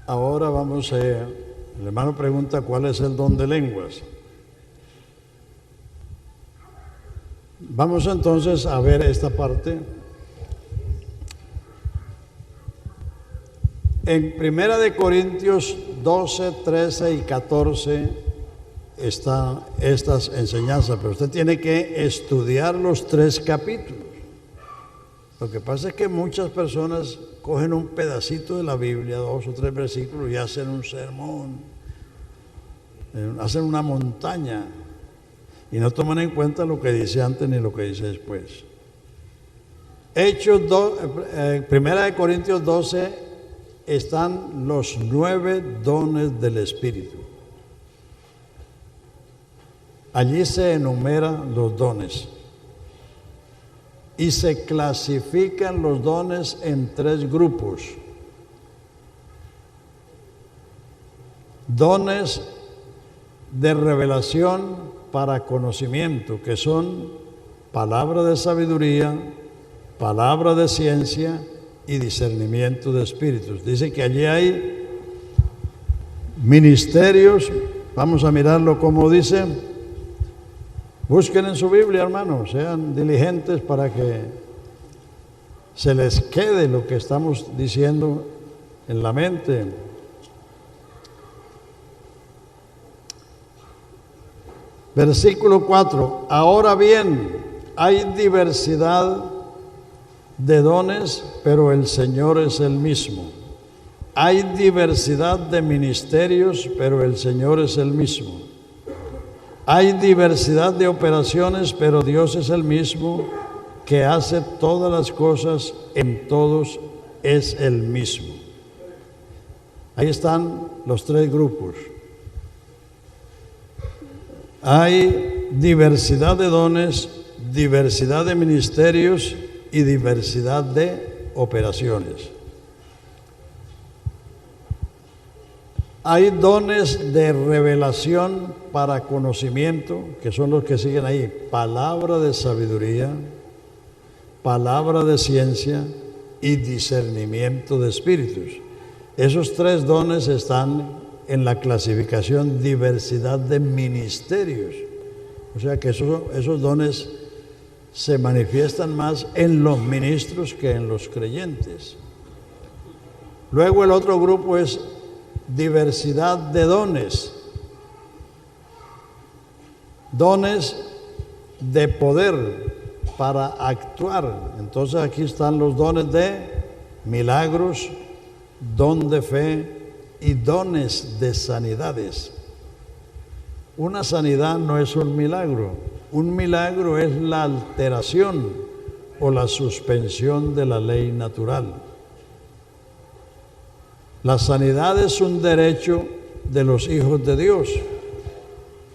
Ahora el hermano pregunta cuál es el don de lenguas. Vamos entonces a ver esta parte. En 1 Corintios 12, 13 y 14 están estas enseñanzas, pero usted tiene que estudiar los 3 capítulos. Lo que pasa es que muchas personas cogen un pedacito de la Biblia, 2 o 3 versículos, y hacen un sermón, hacen una montaña, y no toman en cuenta lo que dice antes ni lo que dice después. 1 Corintios 12 están los 9 dones del Espíritu. Allí se enumeran los dones y se clasifican los dones en 3 grupos. Dones de revelación para conocimiento, que son palabra de sabiduría, palabra de ciencia y discernimiento de espíritus. Dice que allí hay ministerios. Vamos a mirarlo como dice. Busquen en su Biblia, hermanos, sean diligentes para que se les quede lo que estamos diciendo en la mente. Versículo 4. Ahora bien, hay diversidad de dones, pero el Señor es el mismo. Hay diversidad de ministerios, pero el Señor es el mismo. Hay diversidad de operaciones, pero Dios es el mismo, que hace todas las cosas en todos, es el mismo. Ahí están los 3 grupos. Hay diversidad de dones, diversidad de ministerios y diversidad de operaciones. Hay dones de revelación para conocimiento, que son los que siguen ahí: palabra de sabiduría, palabra de ciencia y discernimiento de espíritus. Esos 3 dones están en la clasificación diversidad de ministerios. O sea que esos dones se manifiestan más en los ministros que en los creyentes. Luego el otro grupo es diversidad de dones, dones de poder para actuar. Entonces aquí están los dones de milagros, don de fe y dones de sanidades. Una sanidad no es un milagro es la alteración o la suspensión de la ley natural. La sanidad es un derecho de los hijos de Dios.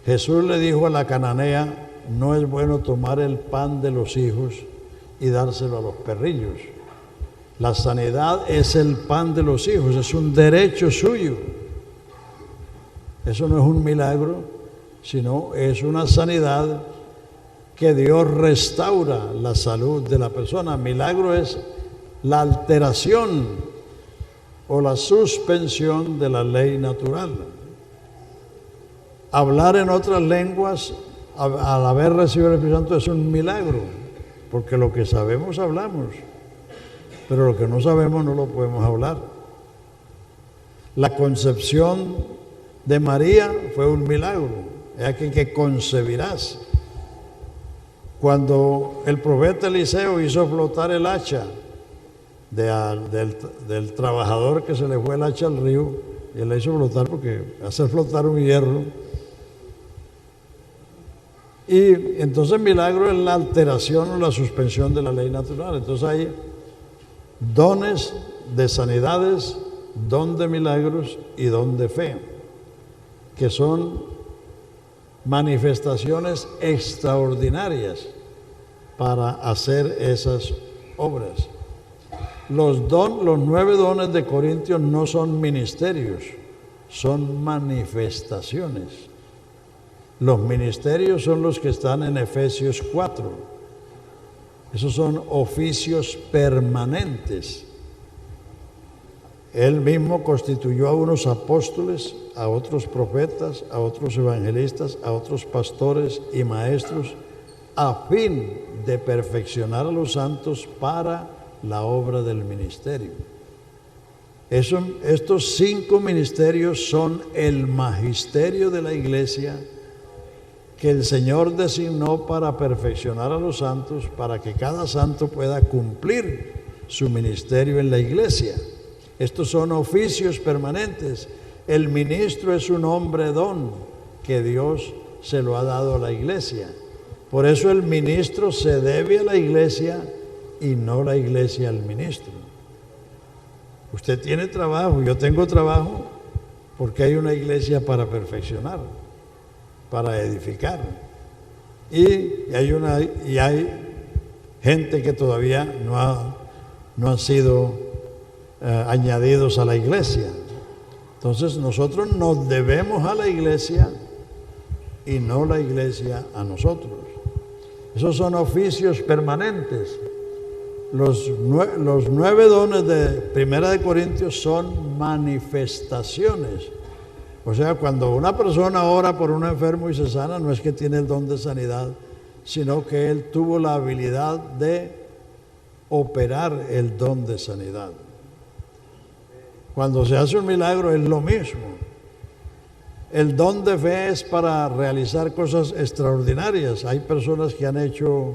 Jesús le dijo a la cananea: no es bueno tomar el pan de los hijos y dárselo a los perrillos. La sanidad es el pan de los hijos, es un derecho suyo. Eso no es un milagro, sino es una sanidad que Dios restaura la salud de la persona. Milagro es la alteración o la suspensión de la ley natural. Hablar en otras lenguas al haber recibido el Espíritu Santo es un milagro, porque lo que sabemos hablamos, pero lo que no sabemos no lo podemos hablar. La concepción de María fue un milagro. Es aquí que concebirás. Cuando el profeta Eliseo hizo flotar el hacha del trabajador que se le fue el hacha al río, y él la hizo flotar porque hace flotar un hierro. Y entonces milagro es la alteración o la suspensión de la ley natural. Entonces hay dones de sanidades, don de milagros y don de fe, que son manifestaciones extraordinarias para hacer esas obras. Los 9 dones de Corintios no son ministerios, son manifestaciones. Los ministerios son los que están en Efesios 4. Esos son oficios permanentes. Él mismo constituyó a unos apóstoles, a otros profetas, a otros evangelistas, a otros pastores y maestros, a fin de perfeccionar a los santos para la obra del ministerio. Estos 5 ministerios son el magisterio de la iglesia que el Señor designó para perfeccionar a los santos, para que cada santo pueda cumplir su ministerio en la iglesia. Estos son oficios permanentes. El ministro es un hombre don que Dios se lo ha dado a la iglesia. Por eso el ministro se debe a la iglesia y no la iglesia al ministro. Usted tiene trabajo, yo tengo trabajo, porque hay una iglesia para perfeccionar, para edificar. Y hay gente que todavía no han sido añadidos a la iglesia. Entonces nosotros nos debemos a la iglesia y no la iglesia a nosotros. Esos son oficios permanentes. Los 9 dones de 1 de Corintios son manifestaciones. O sea, cuando una persona ora por un enfermo y se sana, no es que tiene el don de sanidad, sino que él tuvo la habilidad de operar el don de sanidad. Cuando se hace un milagro es lo mismo. El don de fe es para realizar cosas extraordinarias. Hay personas que han hecho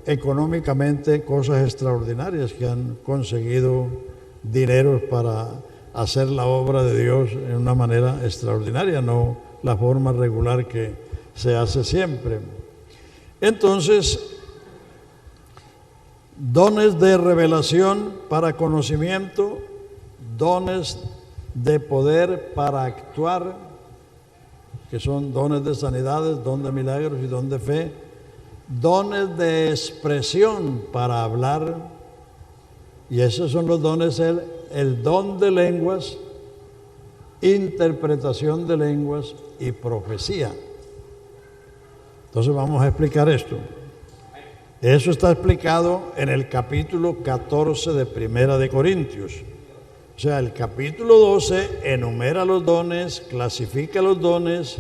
económicamente cosas extraordinarias, que han conseguido dinero para hacer la obra de Dios en una manera extraordinaria, no la forma regular que se hace siempre. Entonces, dones de revelación para conocimiento, dones de poder para actuar, que son dones de sanidades, don de milagros y don de fe, dones de expresión para hablar, y esos son los dones, el don de lenguas, interpretación de lenguas y profecía. Entonces vamos a explicar esto. Eso está explicado en el capítulo 14 de 1 de Corintios. O sea, el capítulo 12 enumera los dones, clasifica los dones.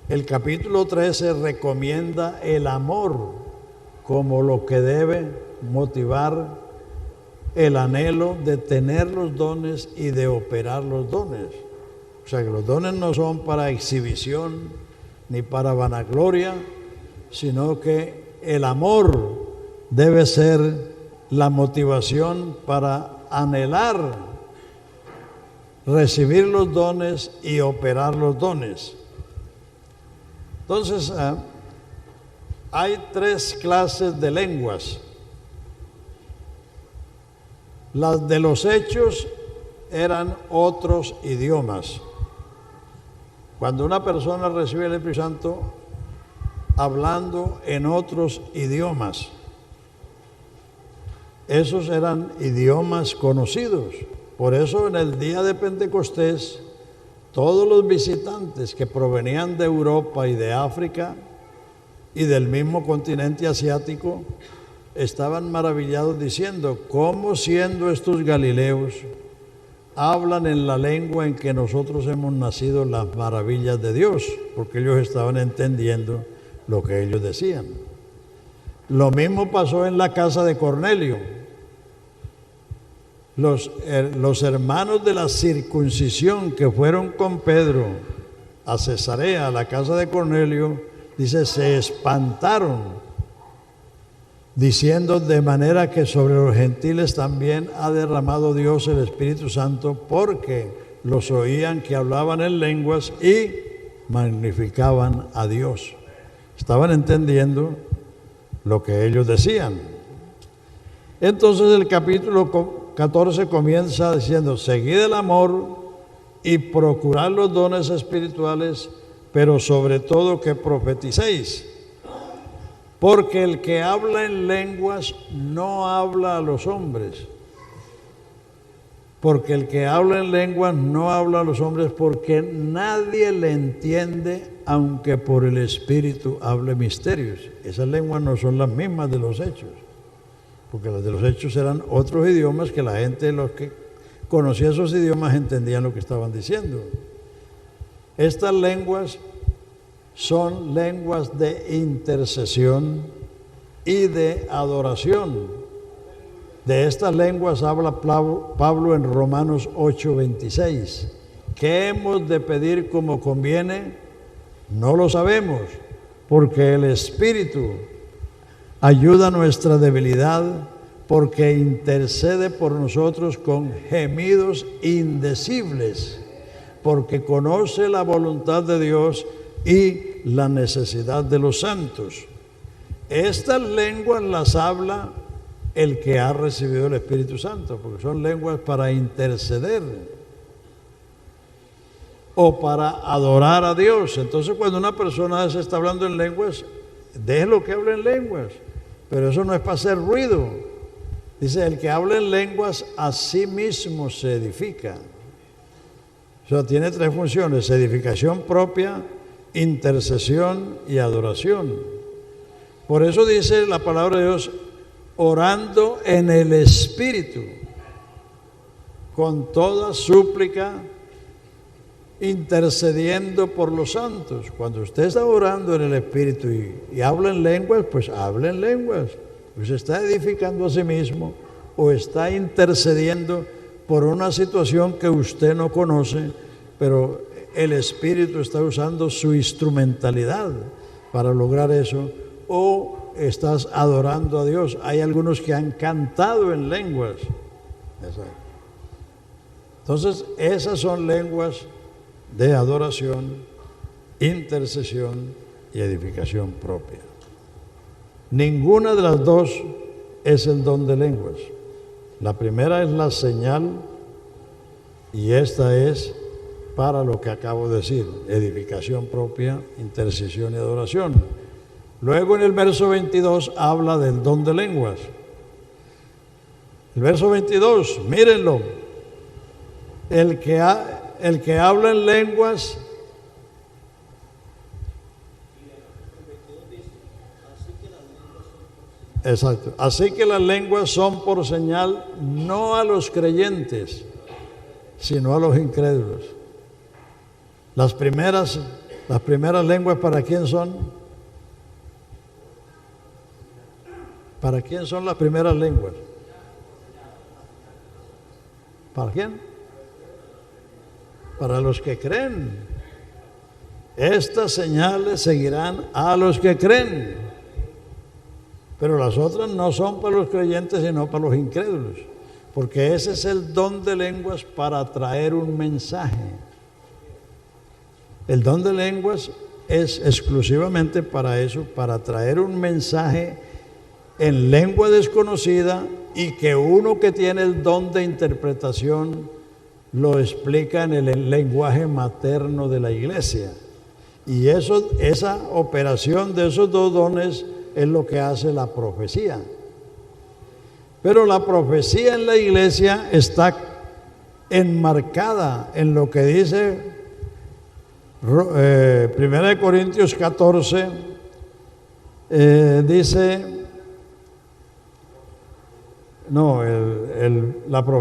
El capítulo 13 recomienda el amor como lo que debe motivar el anhelo de tener los dones y de operar los dones. O sea, que los dones no son para exhibición ni para vanagloria, sino que el amor debe ser la motivación para anhelar recibir los dones y operar los dones. Entonces, hay 3 clases de lenguas. Las de los hechos eran otros idiomas. Cuando una persona recibe el Espíritu Santo hablando en otros idiomas, esos eran idiomas conocidos. Por eso en el día de Pentecostés, todos los visitantes que provenían de Europa y de África y del mismo continente asiático estaban maravillados diciendo: ¿cómo siendo estos galileos hablan en la lengua en que nosotros hemos nacido las maravillas de Dios? Porque ellos estaban entendiendo lo que ellos decían. Lo mismo pasó en la casa de Cornelio. Los hermanos de la circuncisión que fueron con Pedro a Cesarea, a la casa de Cornelio, dice, se espantaron, diciendo: de manera que sobre los gentiles también ha derramado Dios el Espíritu Santo, porque los oían que hablaban en lenguas y magnificaban a Dios. Estaban entendiendo lo que ellos decían. Entonces el capítulo 14 comienza diciendo: seguid el amor y procurad los dones espirituales, pero sobre todo que profeticéis. Porque el que habla en lenguas no habla a los hombres. Porque el que habla en lenguas no habla a los hombres, porque nadie le entiende, aunque por el Espíritu hable misterios. Esas lenguas no son las mismas de los hechos. porque los de los hechos eran otros idiomas que la gente, los que conocía esos idiomas, entendían lo que estaban diciendo. Estas lenguas son lenguas de intercesión y de adoración. De estas lenguas habla Pablo en Romanos 8:26. ¿Qué hemos de pedir como conviene? No lo sabemos, porque el Espíritu ayuda a nuestra debilidad, porque intercede por nosotros con gemidos indecibles, porque conoce la voluntad de Dios y la necesidad de los santos. Estas lenguas las habla el que ha recibido el Espíritu Santo, porque son lenguas para interceder o para adorar a Dios. Entonces, cuando una persona se está hablando en lenguas, déjelo que hable en lenguas, pero eso no es para hacer ruido. Dice, el que habla en lenguas a sí mismo se edifica. O sea, tiene tres funciones: edificación propia, intercesión y adoración. Por eso dice la palabra de Dios, orando en el Espíritu, con toda súplica, intercediendo por los santos. Cuando usted está orando en el Espíritu y habla en lenguas, pues habla en lenguas. Pues está edificando a sí mismo o está intercediendo por una situación que usted no conoce, pero el Espíritu está usando su instrumentalidad para lograr eso, o estás adorando a Dios. Hay algunos que han cantado en lenguas. Entonces, esas son lenguas de adoración, intercesión y edificación propia. Ninguna de las dos es el don de lenguas. La primera es la señal y esta es para lo que acabo de decir: edificación propia, intercesión y adoración. Luego en el verso 22 habla del don de lenguas. El verso 22, mírenlo: el que habla en lenguas, exacto, así que las lenguas son por señal no a los creyentes, sino a los incrédulos. Las primeras lenguas, ¿para quién son? ¿Para quién son las primeras lenguas? ¿Para quién? Para los que creen. Estas señales seguirán a los que creen. Pero las otras no son para los creyentes, sino para los incrédulos. Porque ese es el don de lenguas para traer un mensaje. El don de lenguas es exclusivamente para eso, para traer un mensaje en lengua desconocida, y que uno que tiene el don de interpretación lo explica en el lenguaje materno de la iglesia. Y esa operación de esos dos dones es lo que hace la profecía. Pero la profecía en la iglesia está enmarcada en lo que dice 1 Corintios 14, dice,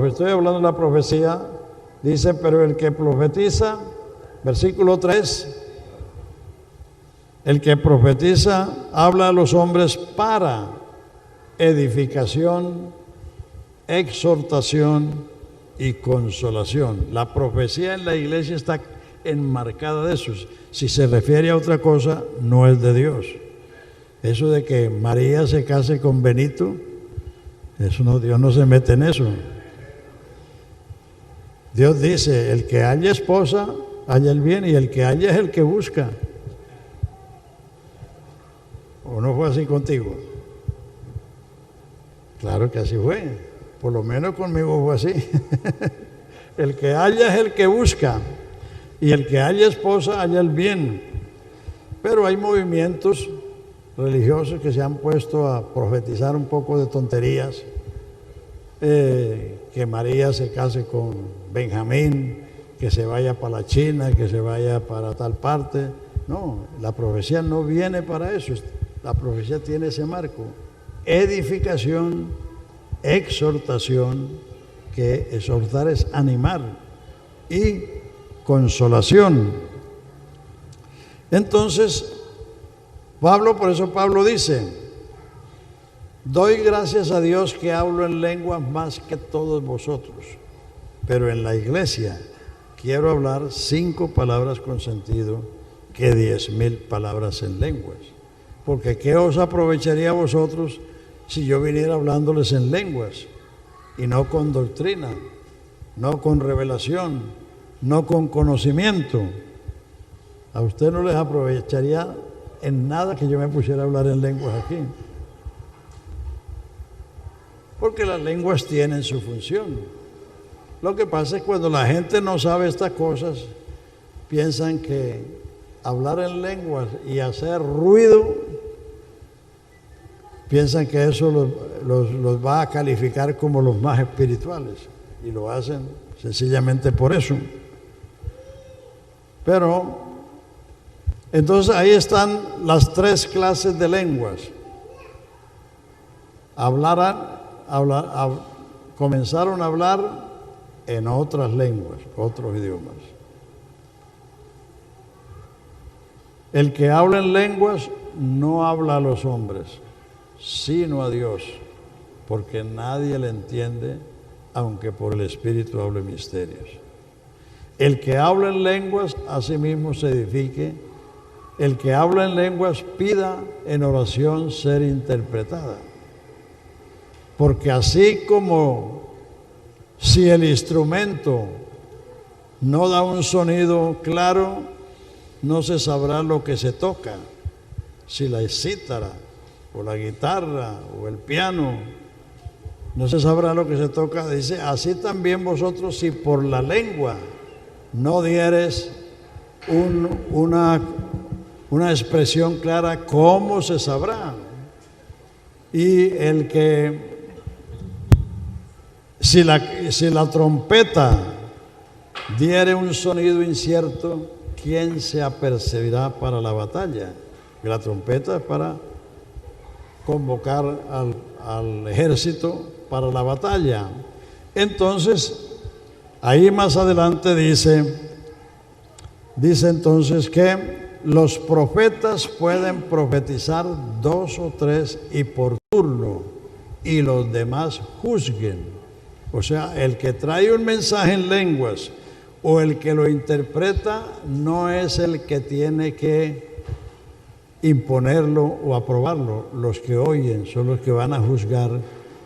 estoy hablando de la profecía, dice, pero el que profetiza, versículo 3, el que profetiza habla a los hombres para edificación, exhortación y consolación. La profecía en la iglesia está enmarcada de eso. Si se refiere a otra cosa, no es de Dios. Eso de que María se case con Benito, eso no, Dios no se mete en eso. Dios dice, el que haya esposa, haya el bien, y el que haya es el que busca. ¿O no fue así contigo? Claro que así fue. Por lo menos conmigo fue así. El que haya es el que busca, y el que haya esposa, haya el bien. Pero hay movimientos religiosos que se han puesto a profetizar un poco de tonterías, que María se case con Benjamín, que se vaya para la China, que se vaya para tal parte. No, la profecía no viene para eso. La profecía tiene ese marco: edificación, exhortación, que exhortar es animar, y consolación. Entonces, por eso Pablo dice: doy gracias a Dios que hablo en lenguas más que todos vosotros, pero en la iglesia quiero hablar 5 palabras con sentido que 10,000 palabras en lenguas. Porque ¿qué os aprovecharía a vosotros si yo viniera hablándoles en lenguas y no con doctrina, no con revelación, no con conocimiento? A usted no les aprovecharía en nada que yo me pusiera a hablar en lenguas aquí. Porque las lenguas tienen su función. Lo que pasa es que cuando la gente no sabe estas cosas, piensan que hablar en lenguas y hacer ruido, piensan que eso los va a calificar como los más espirituales, y lo hacen sencillamente por eso. Pero entonces ahí están las 3 clases de lenguas. Comenzaron a hablar en otras lenguas, otros idiomas. El que habla en lenguas no habla a los hombres, sino a Dios, porque nadie le entiende, aunque por el Espíritu hable misterios. El que habla en lenguas, a sí mismo se edifique. El que habla en lenguas, pida en oración ser interpretada. Porque así como si el instrumento no da un sonido claro, no se sabrá lo que se toca. Si la cítara o la guitarra o el piano, no se sabrá lo que se toca. Dice: así también vosotros, si por la lengua no dieres una expresión clara, ¿cómo se sabrá? Y el que si la trompeta diere un sonido incierto, ¿quién se apercibirá para la batalla? Que la trompeta es para convocar al ejército para la batalla. Entonces, ahí más adelante dice entonces que los profetas pueden profetizar 2 o 3 y por turno, y los demás juzguen. O sea, el que trae un mensaje en lenguas o el que lo interpreta no es el que tiene que imponerlo o aprobarlo. Los que oyen son los que van a juzgar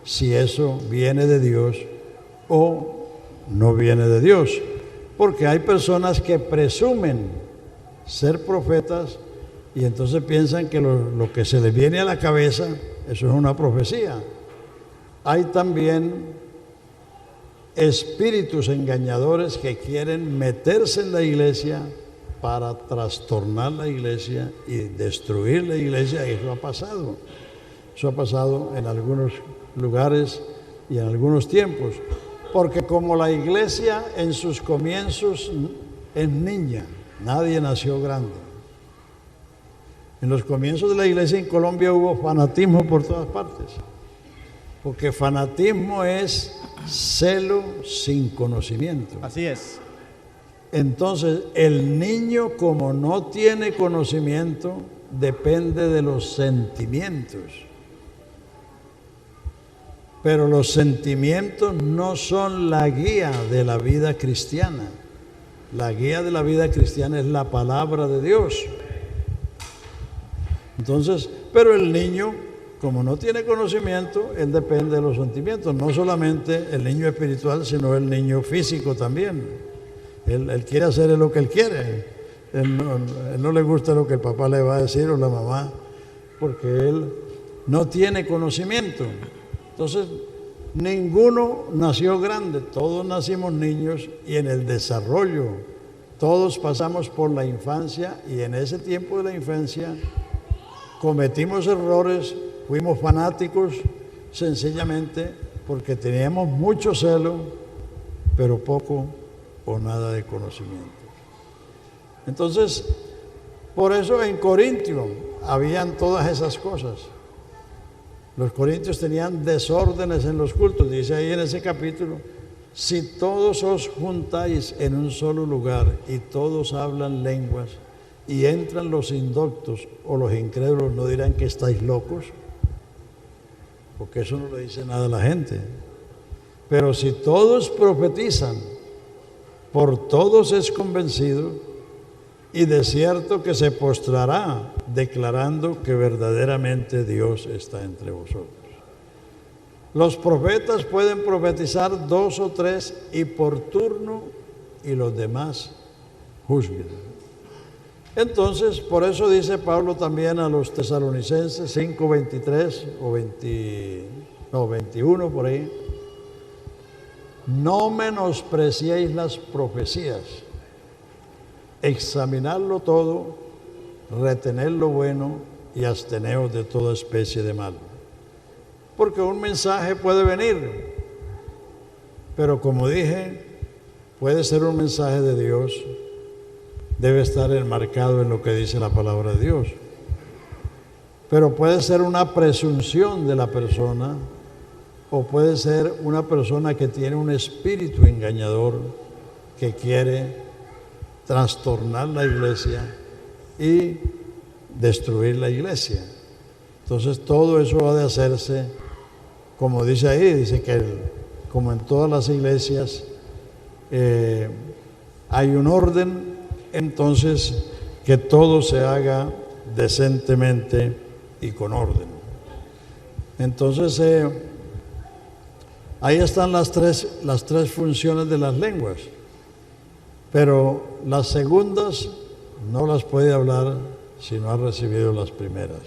si eso viene de Dios o no viene de Dios. Porque hay personas que presumen ser profetas y entonces piensan que lo que se les viene a la cabeza, eso es una profecía. Hay también espíritus engañadores que quieren meterse en la iglesia para trastornar la iglesia y destruir la iglesia, y eso ha pasado. Eso ha pasado en algunos lugares y en algunos tiempos, porque como la iglesia en sus comienzos es niña, nadie nació grande. En los comienzos de la iglesia en Colombia hubo fanatismo por todas partes, porque fanatismo es celo sin conocimiento. Así es. Entonces, el niño, como no tiene conocimiento, depende de los sentimientos. Pero los sentimientos no son la guía de la vida cristiana. La guía de la vida cristiana es la palabra de Dios. Entonces, pero el niño, como no tiene conocimiento, él depende de los sentimientos. No solamente el niño espiritual, sino el niño físico también. Él quiere hacer lo que él quiere. Él no le gusta lo que el papá le va a decir o la mamá, porque él no tiene conocimiento. Entonces, ninguno nació grande, todos nacimos niños, y en el desarrollo todos pasamos por la infancia, y en ese tiempo de la infancia cometimos errores, fuimos fanáticos, sencillamente porque teníamos mucho celo, pero poco o nada de conocimiento. Entonces, por eso en Corintio habían todas esas cosas. Los corintios tenían desórdenes en los cultos. Dice ahí en ese capítulo: si todos os juntáis en un solo lugar y todos hablan lenguas y entran los indoctos o los incrédulos, ¿no dirán que estáis locos? Porque eso no le dice nada a la gente. Pero si todos profetizan, por todos es convencido, y de cierto que se postrará, declarando que verdaderamente Dios está entre vosotros. Los profetas pueden profetizar 2 o 3 y por turno, y los demás juzguen. Entonces, por eso dice Pablo también a los tesalonicenses 5:23 o 21 por ahí: no menospreciéis las profecías, examinadlo todo, retened lo bueno y absteneos de toda especie de mal. Porque un mensaje puede venir, pero como dije, puede ser un mensaje de Dios, debe estar enmarcado en lo que dice la palabra de Dios. Pero puede ser una presunción de la persona, o puede ser una persona que tiene un espíritu engañador que quiere trastornar la iglesia y destruir la iglesia. Entonces todo eso ha de hacerse, como dice ahí, dice que como en todas las iglesias hay un orden, entonces que todo se haga decentemente y con orden. Entonces ahí están las tres funciones de las lenguas, pero las segundas no las puede hablar si no ha recibido las primeras.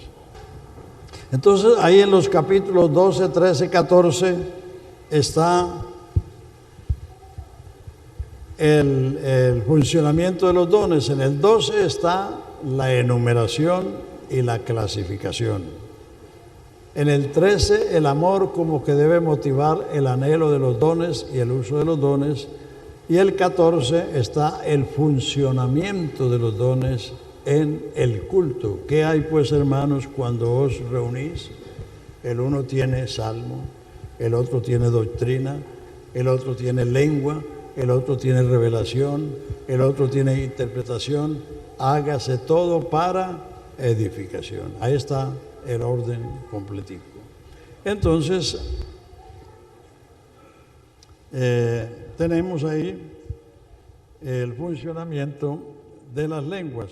Entonces ahí en los capítulos 12, 13, 14 está el funcionamiento de los dones. En el 12 está la enumeración y la clasificación. En el 13, el amor como que debe motivar el anhelo de los dones y el uso de los dones. Y el 14 está el funcionamiento de los dones en el culto. ¿Qué hay pues, hermanos, cuando os reunís? El uno tiene salmo, el otro tiene doctrina, el otro tiene lengua, el otro tiene revelación, el otro tiene interpretación. Hágase todo para edificación. Ahí está el orden completico. Entonces, tenemos ahí el funcionamiento de las lenguas.